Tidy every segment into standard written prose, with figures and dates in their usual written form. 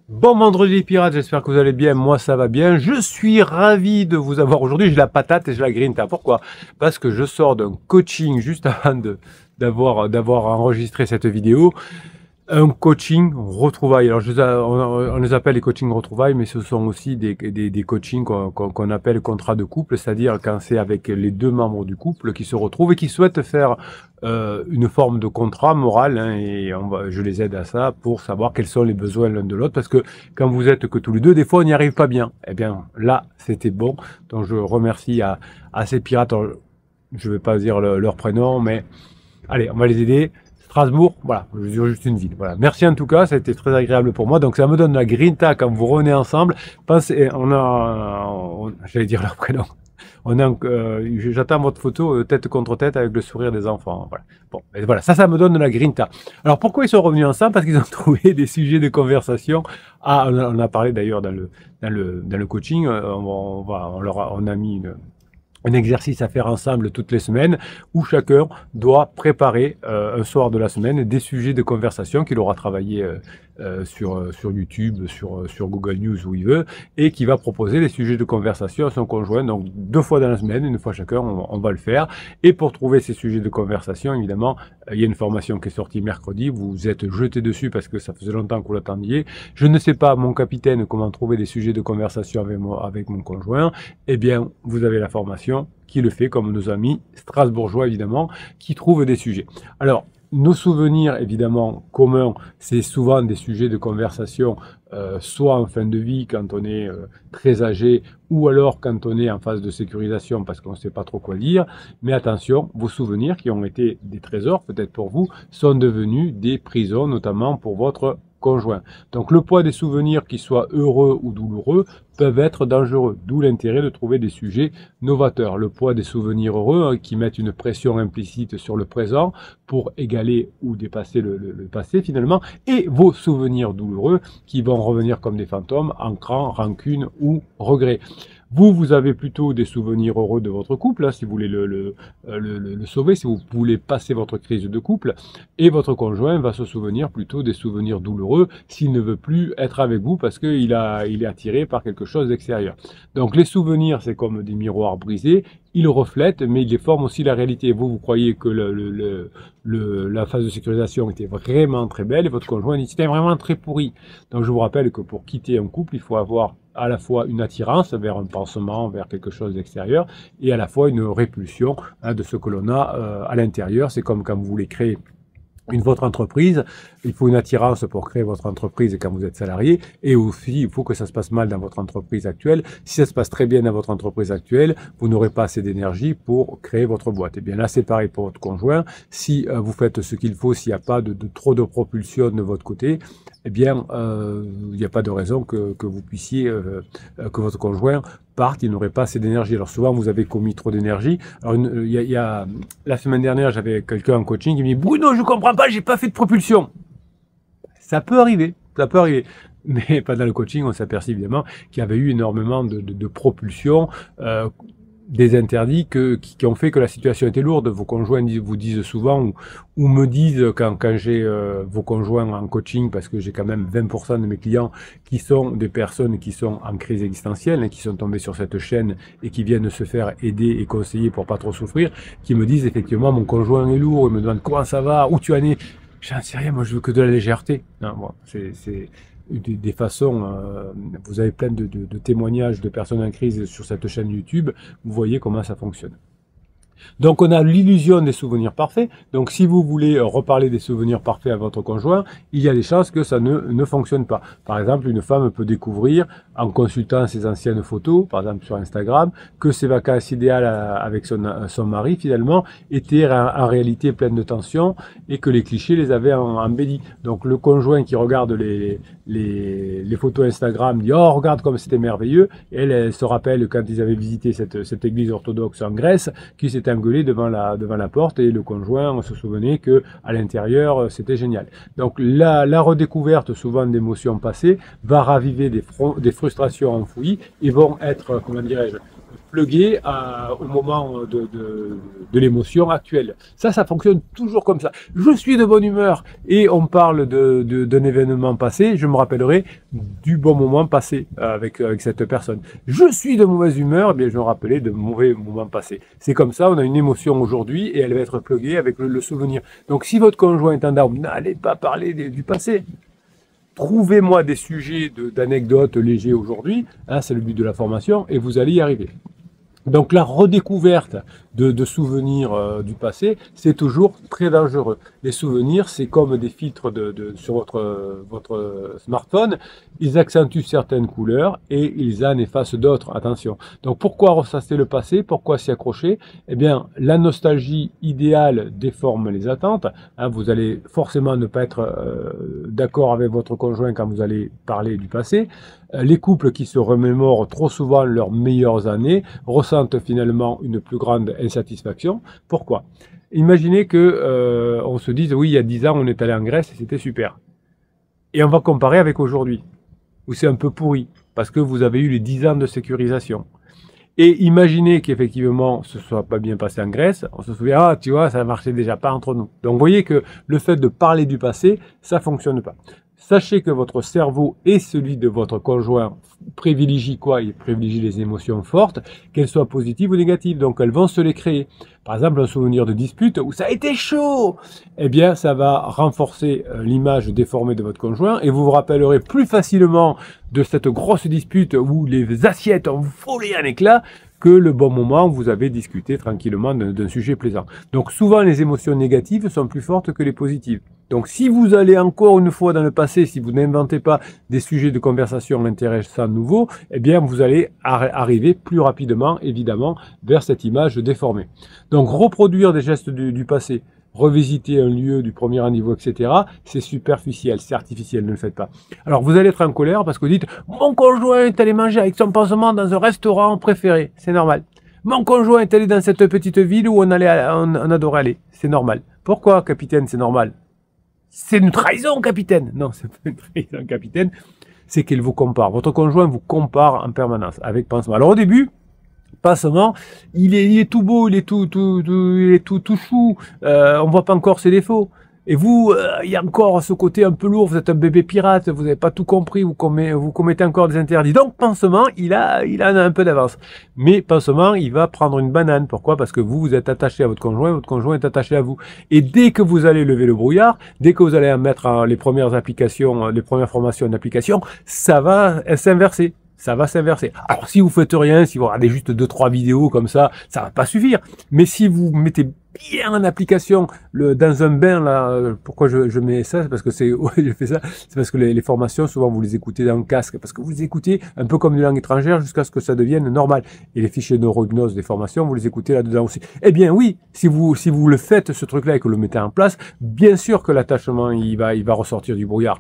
Bon vendredi les pirates, j'espère que vous allez bien, moi ça va bien. Je suis ravi de vous avoir aujourd'hui, j'ai la patate et j'ai la grinta. Pourquoi? Parce que je sors d'un coaching juste avant d'avoir enregistré cette vidéo. Un coaching retrouvailles. Alors on les appelle les coachings retrouvailles, mais ce sont aussi des coachings qu'on appelle contrat de couple, c'est-à-dire quand c'est avec les deux membres du couple qui se retrouvent et qui souhaitent faire une forme de contrat moral, hein, et je les aide à ça pour savoir quels sont les besoins l'un de l'autre, parce que quand vous êtes que tous les deux, des fois on n'y arrive pas bien. Eh bien là, c'était bon. Donc je remercie à ces pirates. Alors, je ne vais pas dire leur prénom, mais allez, on va les aider. Strasbourg, voilà, je dis juste une ville. Voilà. Merci en tout cas, ça a été très agréable pour moi. Donc ça me donne la grinta quand vous revenez ensemble. Pensez, j'allais dire leur prénom. J'attends votre photo tête contre tête avec le sourire des enfants. Voilà. Bon, et voilà, ça me donne de la grinta. Alors pourquoi ils sont revenus ensemble? Parce qu'ils ont trouvé des sujets de conversation. Ah, on a parlé d'ailleurs dans le coaching. On a mis un exercice à faire ensemble toutes les semaines où chacun doit préparer un soir de la semaine des sujets de conversation qu'il aura travaillé sur YouTube, sur Google News où il veut, et qui va proposer des sujets de conversation à son conjoint. Donc 2 fois dans la semaine, une fois chacun, on va le faire. Et pour trouver ces sujets de conversation, évidemment, il y a une formation qui est sortie mercredi. Vous êtes jeté dessus parce que ça faisait longtemps que vous l'attendiez. Je ne sais pas, mon capitaine, comment trouver des sujets de conversation avec mon conjoint. Eh bien, vous avez la formation qui le fait, comme nos amis strasbourgeois évidemment, qui trouvent des sujets. Alors, nos souvenirs évidemment communs, c'est souvent des sujets de conversation, soit en fin de vie quand on est très âgé, ou alors quand on est en phase de sécurisation parce qu'on ne sait pas trop quoi dire. Mais attention, vos souvenirs qui ont été des trésors peut-être pour vous, sont devenus des prisons, notamment pour votre conjoint. Donc le poids des souvenirs, qu'ils soient heureux ou douloureux, peuvent être dangereux, d'où l'intérêt de trouver des sujets novateurs. Le poids des souvenirs heureux, hein, qui mettent une pression implicite sur le présent pour égaler ou dépasser le passé finalement, et vos souvenirs douloureux qui vont revenir comme des fantômes, ancrant rancune ou regret. Vous avez plutôt des souvenirs heureux de votre couple, hein, si vous voulez le sauver, si vous voulez passer votre crise de couple, et votre conjoint va se souvenir plutôt des souvenirs douloureux s'il ne veut plus être avec vous parce qu'il est attiré par quelque chose d'extérieur. Donc les souvenirs, c'est comme des miroirs brisés, ils reflètent, mais ils forment aussi la réalité. Vous croyez que la phase de sécurisation était vraiment très belle, et votre conjoint dit c'était vraiment très pourri. Donc je vous rappelle que pour quitter un couple, il faut avoir à la fois une attirance vers un pansement, vers quelque chose d'extérieur, et à la fois une répulsion, hein, de ce que l'on a à l'intérieur. C'est comme quand vous voulez créer votre entreprise, il faut une attirance pour créer votre entreprise quand vous êtes salarié, et aussi il faut que ça se passe mal dans votre entreprise actuelle. Si ça se passe très bien dans votre entreprise actuelle, vous n'aurez pas assez d'énergie pour créer votre boîte. Et bien là c'est pareil pour votre conjoint. Si vous faites ce qu'il faut, s'il n'y a pas de trop de propulsion de votre côté, eh bien il n'y a pas de raison que vous puissiez, que votre conjoint parte, il n'aurait pas assez d'énergie. Alors souvent vous avez commis trop d'énergie. Alors la semaine dernière, j'avais quelqu'un en coaching qui me dit Bruno, je comprends pas, j'ai pas fait de propulsion. Ça peut arriver, mais pas dans le coaching. On s'aperçoit évidemment qu'il y avait eu énormément de propulsion, des interdits qui ont fait que la situation était lourde. Vos conjoints vous disent souvent, ou me disent quand j'ai vos conjoints en coaching, parce que j'ai quand même 20% de mes clients qui sont des personnes qui sont en crise existentielle, hein, qui sont tombées sur cette chaîne et qui viennent se faire aider et conseiller pour pas trop souffrir, qui me disent effectivement mon conjoint est lourd, il me demande comment ça va, où tu en es. J'en sais rien, moi je veux que de la légèreté. Non, bon, c'est des façons, vous avez plein de témoignages de personnes en crise sur cette chaîne YouTube, vous voyez comment ça fonctionne. Donc on a l'illusion des souvenirs parfaits. Donc si vous voulez reparler des souvenirs parfaits à votre conjoint, il y a des chances que ça ne fonctionne pas. Par exemple, une femme peut découvrir, en consultant ses anciennes photos, par exemple sur Instagram, que ses vacances idéales avec son mari finalement étaient en réalité pleines de tensions, et que les clichés les avaient embellis. Donc le conjoint qui regarde les photos Instagram dit « Oh, regarde comme c'était merveilleux !» Et elle se rappelle quand ils avaient visité cette église orthodoxe en Grèce, qui s'était engueulé devant la porte, et le conjoint se souvenait que à l'intérieur c'était génial. Donc la redécouverte souvent d'émotions passées va raviver des frustrations enfouies, et vont être, comment dirais-je, plugué au moment de l'émotion actuelle. Ça fonctionne toujours comme ça. Je suis de bonne humeur et on parle d'un événement passé, je me rappellerai du bon moment passé avec cette personne. Je suis de mauvaise humeur, eh bien je me rappelais de mauvais moments passés. C'est comme ça, on a une émotion aujourd'hui et elle va être pluguée avec le souvenir. Donc si votre conjoint est en down, n'allez pas parler du passé. Trouvez-moi des sujets d'anecdotes légers aujourd'hui, hein, c'est le but de la formation, et vous allez y arriver. Donc la redécouverte de souvenirs du passé, c'est toujours très dangereux. Les souvenirs, c'est comme des filtres sur votre smartphone, ils accentuent certaines couleurs et ils en effacent d'autres, attention. Donc pourquoi ressasser le passé, pourquoi s'y accrocher? Eh bien, la nostalgie idéale déforme les attentes, hein, vous allez forcément ne pas être d'accord avec votre conjoint quand vous allez parler du passé. Les couples qui se remémorent trop souvent leurs meilleures années ressentent finalement une plus grande insatisfaction. Pourquoi? Imaginez que on se dise, oui, il y a 10 ans, on est allé en Grèce et c'était super. Et on va comparer avec aujourd'hui, où c'est un peu pourri, parce que vous avez eu les 10 ans de sécurisation. Et imaginez qu'effectivement, ce ne soit pas bien passé en Grèce, on se souvient, ah, tu vois, ça ne marchait déjà pas entre nous. Donc, vous voyez que le fait de parler du passé, ça ne fonctionne pas. Sachez que votre cerveau et celui de votre conjoint privilégient quoi? Il privilégie les émotions fortes, qu'elles soient positives ou négatives. Donc elles vont se les créer. Par exemple, un souvenir de dispute où ça a été chaud, eh bien ça va renforcer l'image déformée de votre conjoint et vous vous rappellerez plus facilement de cette grosse dispute où les assiettes ont volé en éclats que le bon moment où vous avez discuté tranquillement d'un sujet plaisant. Donc souvent les émotions négatives sont plus fortes que les positives. Donc si vous allez encore une fois dans le passé, si vous n'inventez pas des sujets de conversation intéressants nouveaux, eh bien vous allez arriver plus rapidement, évidemment, vers cette image déformée. Donc reproduire des gestes du passé, revisiter un lieu du premier niveau, etc., c'est superficiel, c'est artificiel, ne le faites pas. Alors vous allez être en colère parce que vous dites « Mon conjoint est allé manger avec son pansement dans un restaurant préféré », c'est normal. « Mon conjoint est allé dans cette petite ville où on adorait aller », c'est normal. Pourquoi, capitaine, c'est normal? C'est une trahison, capitaine. Non, c'est pas une trahison, capitaine. C'est qu'il vous compare. Votre conjoint vous compare en permanence avec pansement. Alors au début, pansement, il est tout beau, il est tout chou. On voit pas encore ses défauts. Et vous, il y a encore ce côté un peu lourd. Vous êtes un bébé pirate. Vous n'avez pas tout compris. Vous commettez encore des interdits. Donc pansement, il a un peu d'avance. Mais pansement, il va prendre une banane. Pourquoi? Parce que vous êtes attaché à votre conjoint est attaché à vous. Et dès que vous allez lever le brouillard, dès que vous allez mettre les premières applications, les premières formations d'application, ça va s'inverser. Ça va s'inverser. Alors si vous faites rien, si vous regardez juste 2-3 vidéos comme ça va pas suffire. Mais si vous mettez bien en application dans un bain là, pourquoi je mets ça? C'est parce que je fais ça, c'est parce que les formations souvent vous les écoutez dans le casque, parce que vous les écoutez un peu comme une langue étrangère jusqu'à ce que ça devienne normal. Et les fichiers neurohypnose des formations, vous les écoutez là-dedans aussi. Eh bien oui, si vous le faites ce truc-là et que vous le mettez en place, bien sûr que l'attachement il va ressortir du brouillard.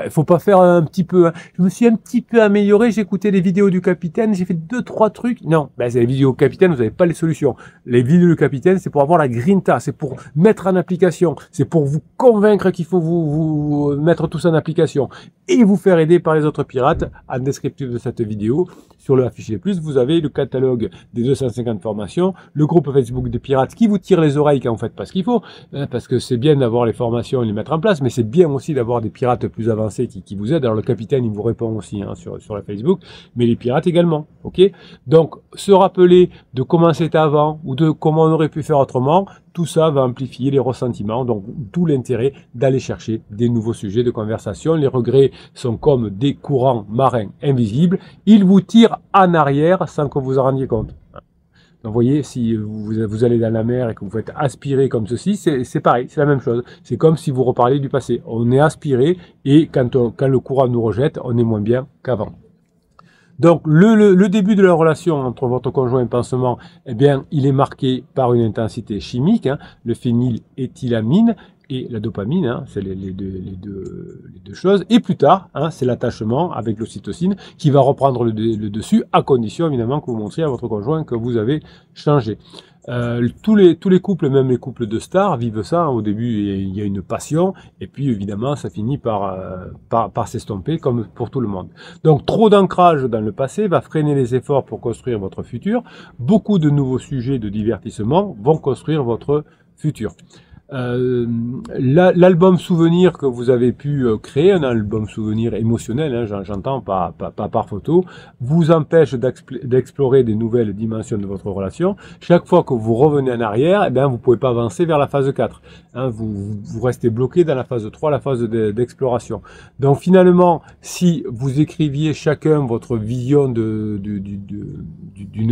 Il faut pas faire un petit peu. Hein. Je me suis un petit peu amélioré, j'ai écouté les vidéos du capitaine, j'ai fait 2-3 trucs. Non, c'est les vidéos du capitaine, vous n'avez pas les solutions. Les vidéos du capitaine, c'est pour avoir la grinta, c'est pour mettre en application, c'est pour vous convaincre qu'il faut vous mettre tout ça en application et vous faire aider par les autres pirates. En descriptif de cette vidéo, sur le Afficher Plus, vous avez le catalogue des 250 formations, le groupe Facebook des pirates qui vous tire les oreilles quand vous faites pas ce qu'il faut, hein, parce que c'est bien d'avoir les formations et les mettre en place, mais c'est bien aussi d'avoir des pirates plus avancés qui vous aident. Alors le capitaine, il vous répond aussi hein, sur la Facebook, mais les pirates également, ok? Donc, se rappeler de comment c'était avant ou de comment on aurait pu faire autrement, tout ça va amplifier les ressentiments, donc tout l'intérêt d'aller chercher des nouveaux sujets de conversation. Les regrets sont comme des courants marins invisibles, ils vous tirent en arrière sans que vous en rendiez compte. Donc vous voyez, si vous allez dans la mer et que vous faites aspirer comme ceci, c'est pareil, c'est la même chose. C'est comme si vous reparliez du passé. On est aspiré et quand le courant nous rejette, on est moins bien qu'avant. Donc le début de la relation entre votre conjoint et pansement, eh bien, il est marqué par une intensité chimique, hein, le phényléthylamine et la dopamine, hein, c'est les deux choses. Et plus tard, hein, c'est l'attachement avec l'ocytocine qui va reprendre le dessus, à condition évidemment que vous montriez à votre conjoint que vous avez changé. Tous les couples, même les couples de stars, vivent ça. Au début, il y a une passion, et puis évidemment, ça finit par s'estomper, comme pour tout le monde. Donc, trop d'ancrage dans le passé va freiner les efforts pour construire votre futur. Beaucoup de nouveaux sujets de divertissement vont construire votre futur. L'album souvenir que vous avez pu créer, un album souvenir émotionnel, hein, j'entends pas par photo, vous empêche d'explorer des nouvelles dimensions de votre relation. Chaque fois que vous revenez en arrière, eh bien, vous pouvez pas avancer vers la phase 4. Hein, vous restez bloqué dans la phase 3, la phase d'exploration. Donc finalement, si vous écriviez chacun votre vision d'une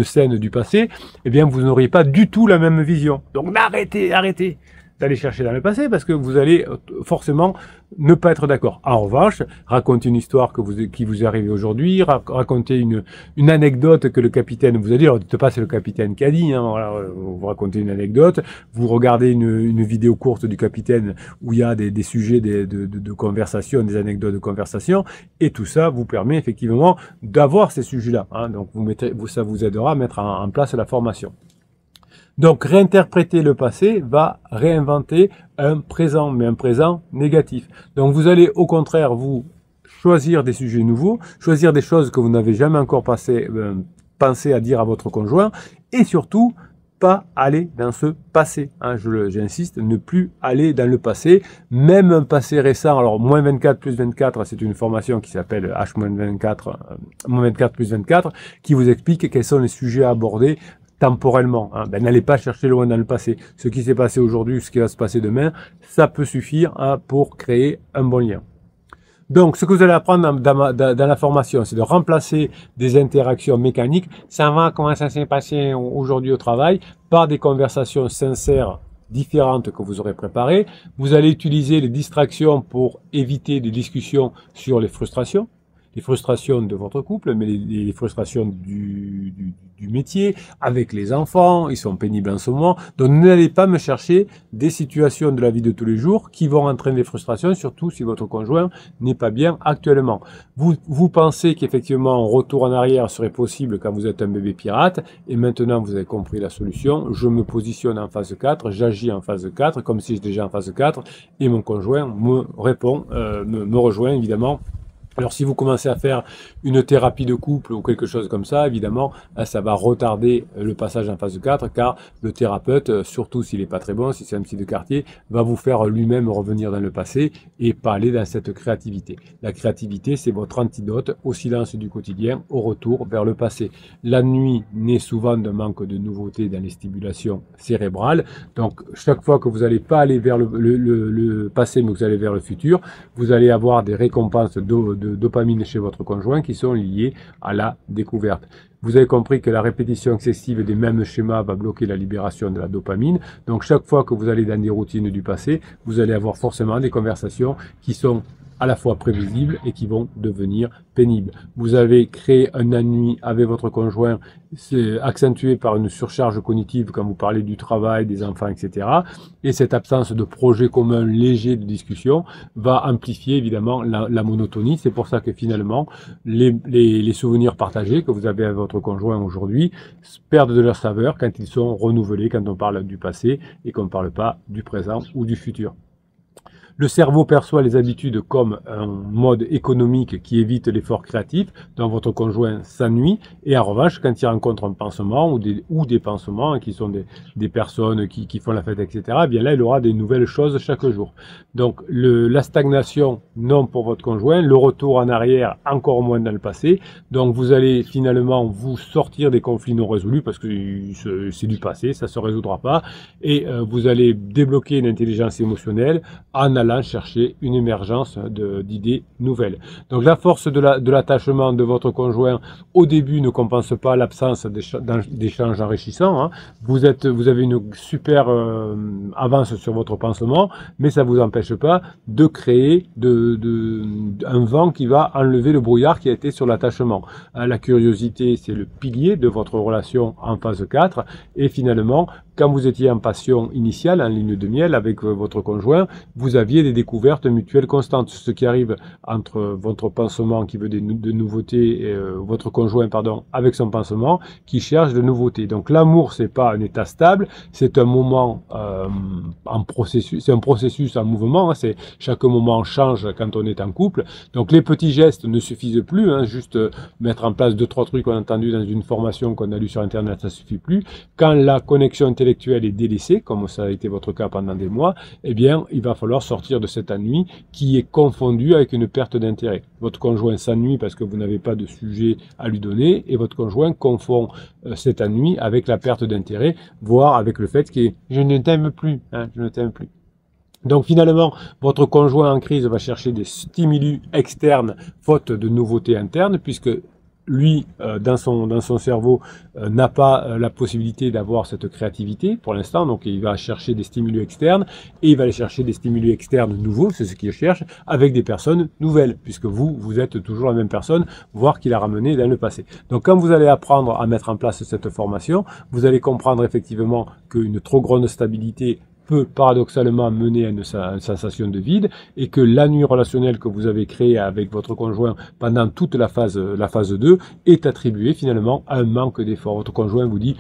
scène du passé, eh bien vous n'auriez pas du tout la même vision. Donc arrêtez d'aller chercher dans le passé, parce que vous allez forcément ne pas être d'accord. En revanche, racontez une histoire qui vous est arrivée aujourd'hui, racontez une anecdote que le capitaine vous a dit. Alors, dites pas c'est le capitaine qui a dit, hein, voilà, vous racontez une anecdote, vous regardez une vidéo courte du capitaine où il y a des sujets de conversation, des anecdotes de conversation, et tout ça vous permet effectivement d'avoir ces sujets-là. Hein, donc, ça vous aidera à mettre en place la formation. Donc, réinterpréter le passé va réinventer un présent, mais un présent négatif. Donc, vous allez au contraire, vous choisir des sujets nouveaux, choisir des choses que vous n'avez jamais encore pensé à dire à votre conjoint, et surtout, pas aller dans ce passé. Hein, j'insiste, ne plus aller dans le passé, même un passé récent. Alors, moins 24 plus 24, c'est une formation qui s'appelle H-24, moins 24 plus 24, qui vous explique quels sont les sujets à aborder temporellement. Hein. Ben, n'allez pas chercher loin dans le passé. Ce qui s'est passé aujourd'hui, ce qui va se passer demain, ça peut suffire hein, pour créer un bon lien. Donc, ce que vous allez apprendre dans la formation, c'est de remplacer des interactions mécaniques. Ça va, comment ça s'est passé aujourd'hui au travail, par des conversations sincères différentes que vous aurez préparées. Vous allez utiliser les distractions pour éviter des discussions sur les frustrations de votre couple, mais les frustrations du métier, avec les enfants, ils sont pénibles en ce moment. Donc n'allez pas me chercher des situations de la vie de tous les jours qui vont entraîner des frustrations, surtout si votre conjoint n'est pas bien actuellement. Vous pensez qu'effectivement un retour en arrière serait possible quand vous êtes un bébé pirate, et maintenant vous avez compris la solution. Je me positionne en phase 4, j'agis en phase 4, comme si j'étais déjà en phase 4, et mon conjoint me répond, me rejoint évidemment. Alors, si vous commencez à faire une thérapie de couple ou quelque chose comme ça, évidemment, ça va retarder le passage en phase 4, car le thérapeute, surtout s'il n'est pas très bon, si c'est un psy de quartier, va vous faire lui-même revenir dans le passé et pas aller dans cette créativité. La créativité, c'est votre antidote au silence du quotidien, au retour vers le passé. La nuit naît souvent d'un manque de nouveauté dans les stimulations cérébrales. Donc, chaque fois que vous n'allez pas aller vers le passé, mais que vous allez vers le futur, vous allez avoir des récompenses de dopamine chez votre conjoint qui sont liées à la découverte. Vous avez compris que la répétition excessive des mêmes schémas va bloquer la libération de la dopamine. Donc chaque fois que vous allez dans des routines du passé, vous allez avoir forcément des conversations qui sont à la fois prévisibles et qui vont devenir pénibles. Vous avez créé un ennui avec votre conjoint, c'est accentué par une surcharge cognitive quand vous parlez du travail, des enfants, etc. Et cette absence de projet commun léger de discussion va amplifier évidemment la monotonie. C'est pour ça que finalement, les souvenirs partagés que vous avez avec votre conjoint aujourd'hui perdent de leur saveur quand ils sont renouvelés, quand on parle du passé et qu'on ne parle pas du présent ou du futur. Le cerveau perçoit les habitudes comme un mode économique qui évite l'effort créatif, dont votre conjoint s'ennuie. Et en revanche, quand il rencontre un pansement ou des pansements, qui sont des personnes qui font la fête, etc., eh bien là, il aura des nouvelles choses chaque jour. Donc, la stagnation, non pour votre conjoint. Le retour en arrière, encore moins dans le passé. Donc, vous allez finalement vous sortir des conflits non résolus parce que c'est du passé, ça se résoudra pas. Et vous allez débloquer une intelligence émotionnelle en allant chercher une émergence d'idées nouvelles. Donc la force de l'attachement de votre conjoint au début ne compense pas l'absence d'échanges enrichissants. Hein. Vous avez une super avance sur votre pansement, mais ça ne vous empêche pas de créer un vent qui va enlever le brouillard qui a été sur l'attachement. La curiosité, c'est le pilier de votre relation en phase 4, et finalement, quand vous étiez en passion initiale, en ligne de miel avec votre conjoint, vous aviez des découvertes mutuelles constantes. Ce qui arrive entre votre pansement qui veut de nouveautés, et, votre conjoint, pardon, avec son pansement qui cherche de nouveautés. Donc l'amour, c'est pas un état stable, c'est un moment en processus, c'est un processus en mouvement. Hein, c'est chaque moment change quand on est en couple. Donc les petits gestes ne suffisent plus, hein, juste mettre en place 2-3 trucs qu'on a entendus dans une formation qu'on a lu sur internet, ça suffit plus. Quand la connexion intellectuelle est délaissée, comme ça a été votre cas pendant des mois, eh bien il va falloir sortir de cet ennui qui est confondu avec une perte d'intérêt. Votre conjoint s'ennuie parce que vous n'avez pas de sujet à lui donner et votre conjoint confond cet ennui avec la perte d'intérêt, voire avec le fait que je ne t'aime plus, hein, je ne t'aime plus. Donc finalement, votre conjoint en crise va chercher des stimuli externes faute de nouveautés internes, puisque lui, dans son cerveau, n'a pas la possibilité d'avoir cette créativité pour l'instant, donc il va chercher des stimuli externes, et il va aller chercher des stimuli externes nouveaux, c'est ce qu'il cherche, avec des personnes nouvelles, puisque vous êtes toujours la même personne, voire qu'il a ramené dans le passé. Donc quand vous allez apprendre à mettre en place cette formation, vous allez comprendre effectivement qu'une trop grande stabilité peut paradoxalement mener à une sensation de vide et que l'ennui relationnel que vous avez créé avec votre conjoint pendant toute la phase 2 est attribué finalement à un manque d'effort. Votre conjoint vous dit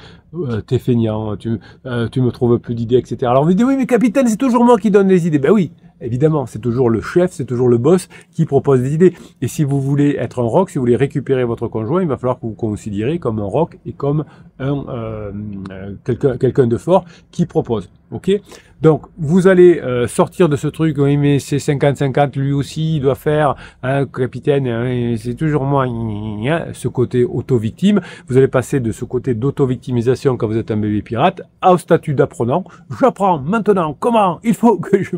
t'es feignant, tu me trouves plus d'idées, etc. Alors vous dites oui mais capitaine c'est toujours moi qui donne les idées. Ben oui, évidemment, c'est toujours le chef, c'est toujours le boss qui propose des idées. Et si vous voulez être un rock, si vous voulez récupérer votre conjoint, il va falloir que vous considérez comme un rock et comme quelqu'un de fort qui propose. Ok? Donc, vous allez sortir de ce truc, oui, mais c'est 50-50, lui aussi, il doit faire, hein, capitaine, hein, c'est toujours moi, ce côté auto-victime. Vous allez passer de ce côté d'auto-victimisation quand vous êtes un bébé pirate au statut d'apprenant. J'apprends maintenant comment il faut que je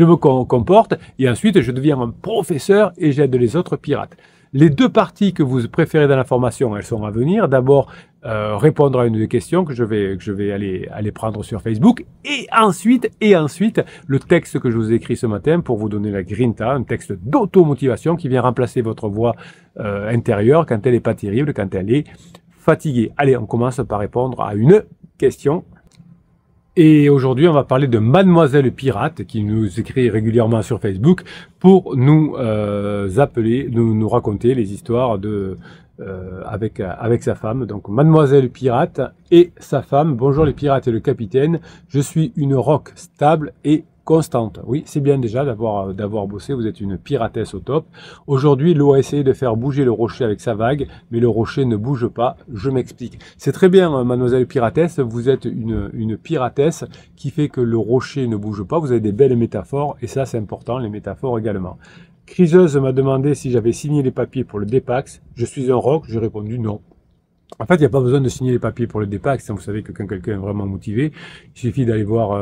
me comporte, et ensuite je deviens un professeur et j'aide les autres pirates. Les deux parties que vous préférez dans la formation, elles sont à venir. D'abord, répondre à une des questions que je vais aller prendre sur Facebook, et ensuite, le texte que je vous ai écrit ce matin pour vous donner la grinta, un texte d'automotivation qui vient remplacer votre voix intérieure quand elle n'est pas terrible, quand elle est fatiguée. Allez, on commence par répondre à une question. Et aujourd'hui, on va parler de Mademoiselle Pirate qui nous écrit régulièrement sur Facebook pour nous appeler, nous raconter les histoires de avec sa femme. Donc Mademoiselle Pirate et sa femme. Bonjour les pirates et le capitaine. Je suis une rock stable et constante. Oui, c'est bien déjà d'avoir bossé, vous êtes une piratesse au top. Aujourd'hui, l'eau a essayé de faire bouger le rocher avec sa vague, mais le rocher ne bouge pas. Je m'explique. C'est très bien, mademoiselle piratesse, vous êtes une piratesse qui fait que le rocher ne bouge pas. Vous avez des belles métaphores, et ça c'est important, les métaphores également. Criseuse m'a demandé si j'avais signé les papiers pour le Depax. Je suis un rock, j'ai répondu non. En fait, il n'y a pas besoin de signer les papiers pour le Depax. Vous savez que quand quelqu'un est vraiment motivé, il suffit d'aller voir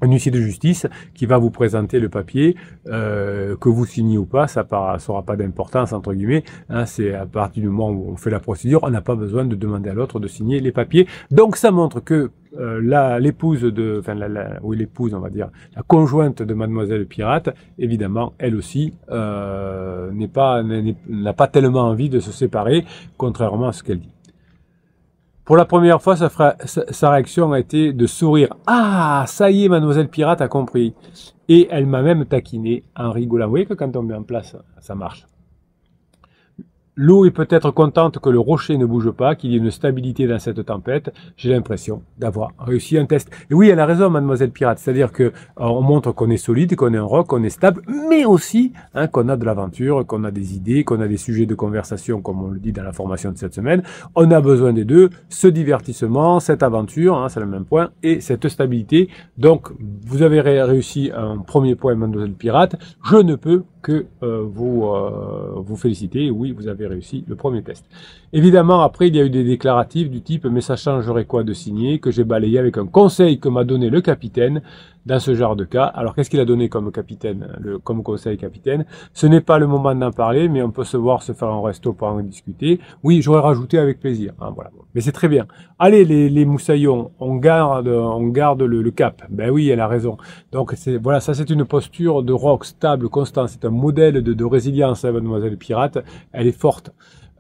un huissier de justice qui va vous présenter le papier, que vous signez ou pas, ça n'aura pas d'importance entre guillemets, hein, c'est à partir du moment où on fait la procédure, on n'a pas besoin de demander à l'autre de signer les papiers. Donc ça montre que l'épouse l'épouse, on va dire, la conjointe de Mademoiselle Pirate, évidemment, elle aussi n'a pas tellement envie de se séparer, contrairement à ce qu'elle dit. Pour la première fois, sa réaction a été de sourire. Ah, ça y est, Mademoiselle Pirate a compris. Et elle m'a même taquiné en rigolant. Vous voyez que quand on met en place, ça marche. L'eau est peut-être contente que le rocher ne bouge pas, qu'il y ait une stabilité dans cette tempête. J'ai l'impression d'avoir réussi un test. Et oui, elle a raison, Mademoiselle Pirate. C'est-à-dire que on montre qu'on est solide, qu'on est un rock, qu'on est stable, mais aussi hein, qu'on a de l'aventure, qu'on a des idées, qu'on a des sujets de conversation, comme on le dit dans la formation de cette semaine. On a besoin des deux, ce divertissement, cette aventure, hein, c'est le même point, et cette stabilité. Donc, vous avez réussi un premier point, Mademoiselle Pirate. Je ne peux que vous féliciter. Oui, vous avez réussi le premier test. Évidemment, après, il y a eu des déclaratifs du type « mais ça changerait quoi de signer ?» que j'ai balayé avec un conseil que m'a donné le capitaine dans ce genre de cas. Alors, qu'est-ce qu'il a donné comme capitaine, comme conseil capitaine? Ce n'est pas le moment d'en parler, mais on peut se voir, se faire un resto pour en discuter. Oui, j'aurais rajouté avec plaisir. Hein, voilà. Mais c'est très bien. Allez, les moussaillons, on garde le cap. Ben oui, elle a raison. Donc, voilà, ça c'est une posture de rock stable, constant. C'est un modèle de résilience, hein, Mademoiselle Pirate. Elle est forte.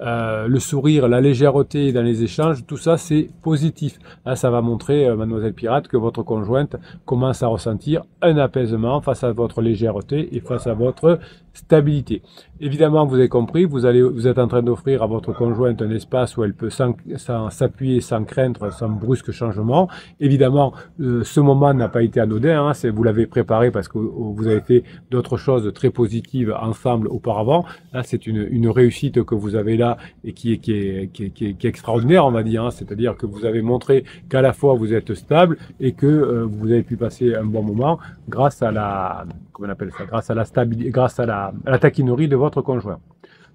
le sourire, la légèreté dans les échanges, tout ça c'est positif. Là, ça va montrer, Mademoiselle Pirate, que votre conjointe commence à ressentir un apaisement face à votre légèreté et face à votre stabilité. Évidemment, vous avez compris, vous êtes en train d'offrir à votre conjointe un espace où elle peut s'appuyer sans craindre, sans brusque changement. Évidemment, ce moment n'a pas été anodin, hein, vous l'avez préparé parce que vous avez fait d'autres choses très positives ensemble auparavant. Là, c'est une réussite que vous avez là et qui est extraordinaire, on va dire. Hein. C'est-à-dire que vous avez montré qu'à la fois vous êtes stable et que vous avez pu passer un bon moment grâce à la, comment on appelle ça, grâce à la stabilité, grâce à la taquinerie de votre conjoint.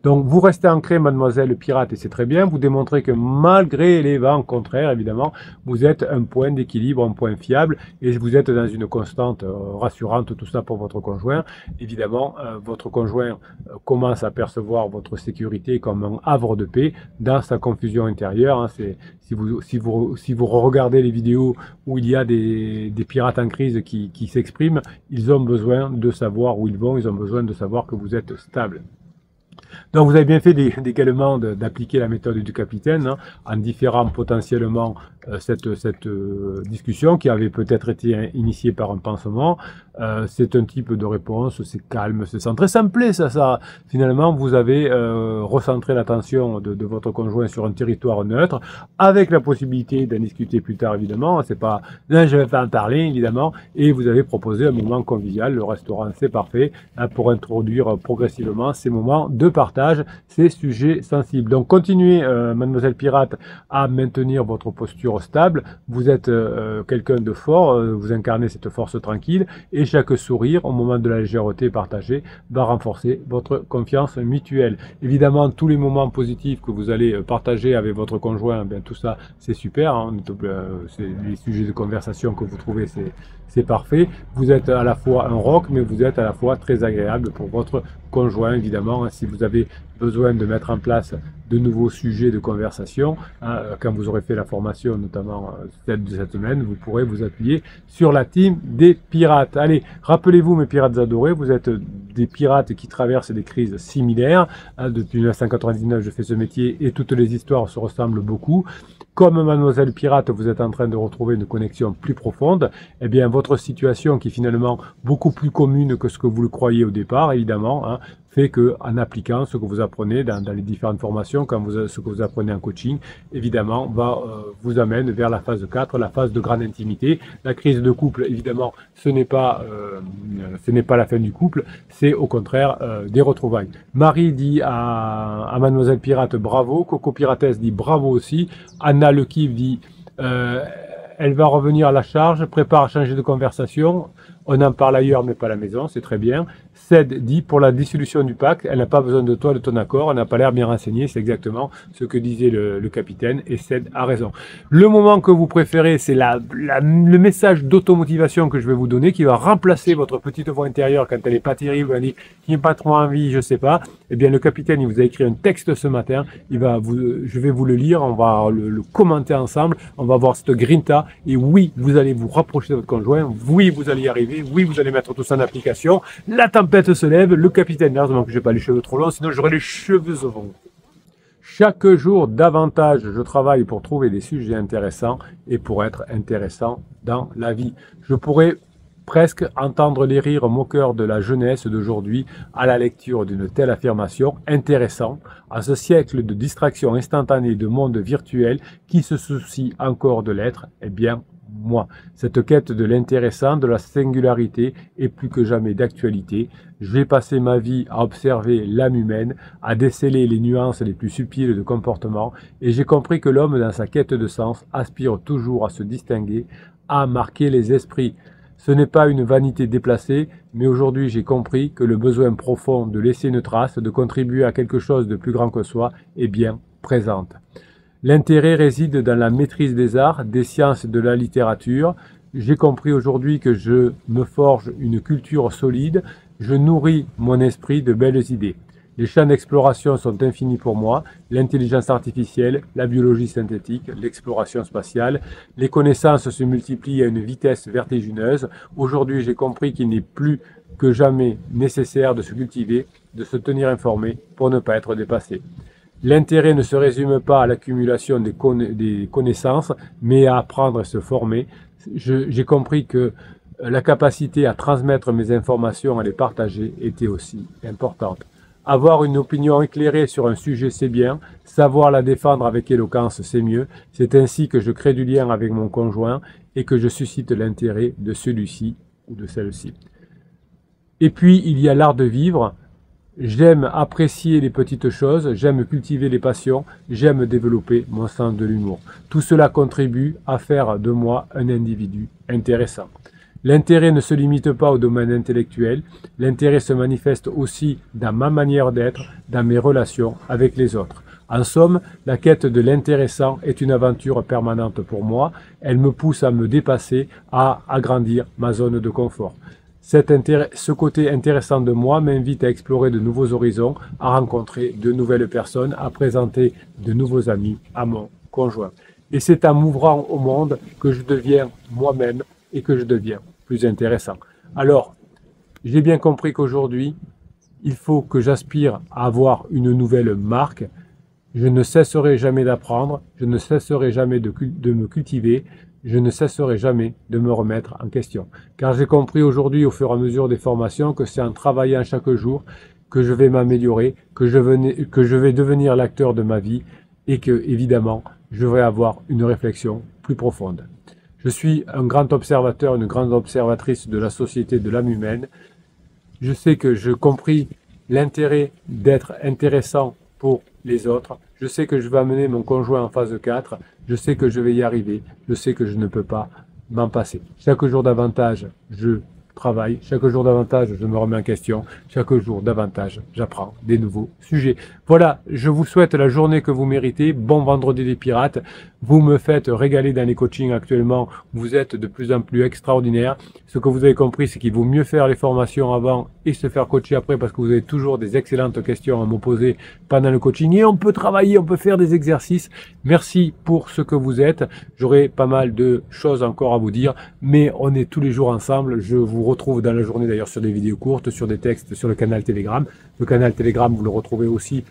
Donc vous restez ancré, Mademoiselle Pirate, et c'est très bien. Vous démontrez que malgré les vents contraires, évidemment, vous êtes un point d'équilibre, un point fiable, et vous êtes dans une constante rassurante, tout ça pour votre conjoint. Évidemment, votre conjoint commence à percevoir votre sécurité comme un havre de paix dans sa confusion intérieure. Hein. Si vous regardez les vidéos où il y a des pirates en crise qui s'expriment, ils ont besoin de savoir où ils vont, ils ont besoin de savoir que vous êtes stable. Donc vous avez bien fait également d'appliquer la méthode du capitaine, hein, en différant potentiellement cette discussion qui avait peut-être été initiée par un pansement. C'est un type de réponse, c'est calme, c'est centré, ça me plaît ça. Finalement, vous avez recentré l'attention de votre conjoint sur un territoire neutre, avec la possibilité d'en discuter plus tard évidemment. C'est pas, non, je vais pas en parler évidemment, et vous avez proposé un moment convivial. Le restaurant, c'est parfait, hein, pour introduire progressivement ces moments de partage, ces sujets sensibles. Donc continuez, Mademoiselle Pirate, à maintenir votre posture stable. Vous êtes quelqu'un de fort, vous incarnez cette force tranquille, et chaque sourire au moment de la légèreté partagée va renforcer votre confiance mutuelle. Évidemment, tous les moments positifs que vous allez partager avec votre conjoint, bien tout ça c'est super, hein, c'est les sujets de conversation que vous trouvez, c'est parfait. Vous êtes à la fois un rock, mais vous êtes à la fois très agréable pour votre conjoint, évidemment. Si vous avez besoin de mettre en place de nouveaux sujets de conversation, hein, quand vous aurez fait la formation, notamment celle de cette semaine, vous pourrez vous appuyer sur la team des pirates. Allez, rappelez-vous, mes pirates adorés, vous êtes des pirates qui traversent des crises similaires. Hein, depuis 1999, je fais ce métier et toutes les histoires se ressemblent beaucoup. Comme Mademoiselle Pirate, vous êtes en train de retrouver une connexion plus profonde. Eh bien, votre situation, qui est finalement beaucoup plus commune que ce que vous le croyez au départ, évidemment, hein, fait que, en appliquant ce que vous apprenez dans les différentes formations, ce que vous apprenez en coaching, évidemment, vous amène vers la phase 4, la phase de grande intimité. La crise de couple, évidemment, ce n'est pas la fin du couple, c'est au contraire des retrouvailles. Marie dit à Mademoiselle Pirate bravo, Coco Piratesse dit bravo aussi, Anna Le Kiff dit elle va revenir à la charge, prépare à changer de conversation. On en parle ailleurs, mais pas à la maison, c'est très bien. Ced dit, pour la dissolution du pacte, elle n'a pas besoin de toi, de ton accord, elle n'a pas l'air bien renseignée, c'est exactement ce que disait le capitaine, et Ced a raison. Le moment que vous préférez, c'est le message d'automotivation que je vais vous donner, qui va remplacer votre petite voix intérieure quand elle n'est pas terrible, elle dit, qui n'est pas trop envie, je sais pas. Eh bien, le capitaine, il vous a écrit un texte ce matin, je vais vous le lire, on va le commenter ensemble, on va voir cette grinta, et oui, vous allez vous rapprocher de votre conjoint, oui, vous allez y arriver, oui, vous allez mettre tout ça en application. La tempête se lève, le capitaine, heureusement que j'ai pas les cheveux trop longs, sinon j'aurais les cheveux au vent. Chaque jour, davantage, je travaille pour trouver des sujets intéressants et pour être intéressant dans la vie. Je pourrais presque entendre les rires moqueurs de la jeunesse d'aujourd'hui à la lecture d'une telle affirmation. Intéressant, à ce siècle de distraction instantanée de monde virtuel qui se soucie encore de l'être, eh bien, moi. Cette quête de l'intéressant, de la singularité est plus que jamais d'actualité. J'ai passé ma vie à observer l'âme humaine, à déceler les nuances les plus subtiles de comportement, et j'ai compris que l'homme, dans sa quête de sens, aspire toujours à se distinguer, à marquer les esprits. Ce n'est pas une vanité déplacée, mais aujourd'hui j'ai compris que le besoin profond de laisser une trace, de contribuer à quelque chose de plus grand que soi, est bien présent. L'intérêt réside dans la maîtrise des arts, des sciences et de la littérature. J'ai compris aujourd'hui que je me forge une culture solide, je nourris mon esprit de belles idées. Les champs d'exploration sont infinis pour moi, l'intelligence artificielle, la biologie synthétique, l'exploration spatiale. Les connaissances se multiplient à une vitesse vertigineuse. Aujourd'hui, j'ai compris qu'il n'est plus que jamais nécessaire de se cultiver, de se tenir informé pour ne pas être dépassé. L'intérêt ne se résume pas à l'accumulation des connaissances, mais à apprendre et se former. J'ai compris que la capacité à transmettre mes informations, à les partager, était aussi importante. Avoir une opinion éclairée sur un sujet, c'est bien. Savoir la défendre avec éloquence, c'est mieux. C'est ainsi que je crée du lien avec mon conjoint et que je suscite l'intérêt de celui-ci ou de celle-ci. Et puis, il y a l'art de vivre. J'aime apprécier les petites choses, j'aime cultiver les passions, j'aime développer mon sens de l'humour. Tout cela contribue à faire de moi un individu intéressant. L'intérêt ne se limite pas au domaine intellectuel, l'intérêt se manifeste aussi dans ma manière d'être, dans mes relations avec les autres. En somme, la quête de l'intéressant est une aventure permanente pour moi, elle me pousse à me dépasser, à agrandir ma zone de confort. Ce côté intéressant de moi m'invite à explorer de nouveaux horizons, à rencontrer de nouvelles personnes, à présenter de nouveaux amis à mon conjoint. Et c'est en m'ouvrant au monde que je deviens moi-même et que je deviens plus intéressant. Alors, j'ai bien compris qu'aujourd'hui, il faut que j'aspire à avoir une nouvelle marque. Je ne cesserai jamais d'apprendre, je ne cesserai jamais de me cultiver, je ne cesserai jamais de me remettre en question. Car j'ai compris aujourd'hui, au fur et à mesure des formations, que c'est en travaillant chaque jour que je vais m'améliorer, que je vais devenir l'acteur de ma vie et que, évidemment, je vais avoir une réflexion plus profonde. Je suis un grand observateur, une grande observatrice de la société, de l'âme humaine. Je sais que j'ai compris l'intérêt d'être intéressant pour les autres. Je sais que je vais amener mon conjoint en phase 4. Je sais que je vais y arriver. Je sais que je ne peux pas m'en passer. Chaque jour davantage, je travaille. Chaque jour davantage, je me remets en question. Chaque jour davantage, j'apprends des nouveaux sujets. Voilà, je vous souhaite la journée que vous méritez. Bon vendredi des pirates. Vous me faites régaler dans les coachings actuellement. Vous êtes de plus en plus extraordinaire. Ce que vous avez compris, c'est qu'il vaut mieux faire les formations avant et se faire coacher après parce que vous avez toujours des excellentes questions à me poser pendant le coaching. Et on peut travailler, on peut faire des exercices. Merci pour ce que vous êtes. J'aurai pas mal de choses encore à vous dire, mais on est tous les jours ensemble. Je vous retrouve dans la journée d'ailleurs sur des vidéos courtes, sur des textes, sur le canal Telegram. Le canal Telegram, vous le retrouvez aussi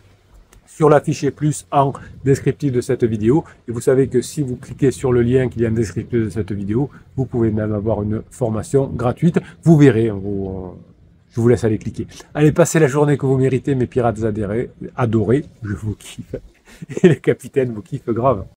sur l'affiché plus en descriptif de cette vidéo. Et vous savez que si vous cliquez sur le lien qu'il y a en descriptif de cette vidéo, vous pouvez même avoir une formation gratuite. Vous verrez, je vous laisse aller cliquer. Allez, passez la journée que vous méritez, mes pirates adorés. Je vous kiffe. Et le capitaine vous kiffe grave.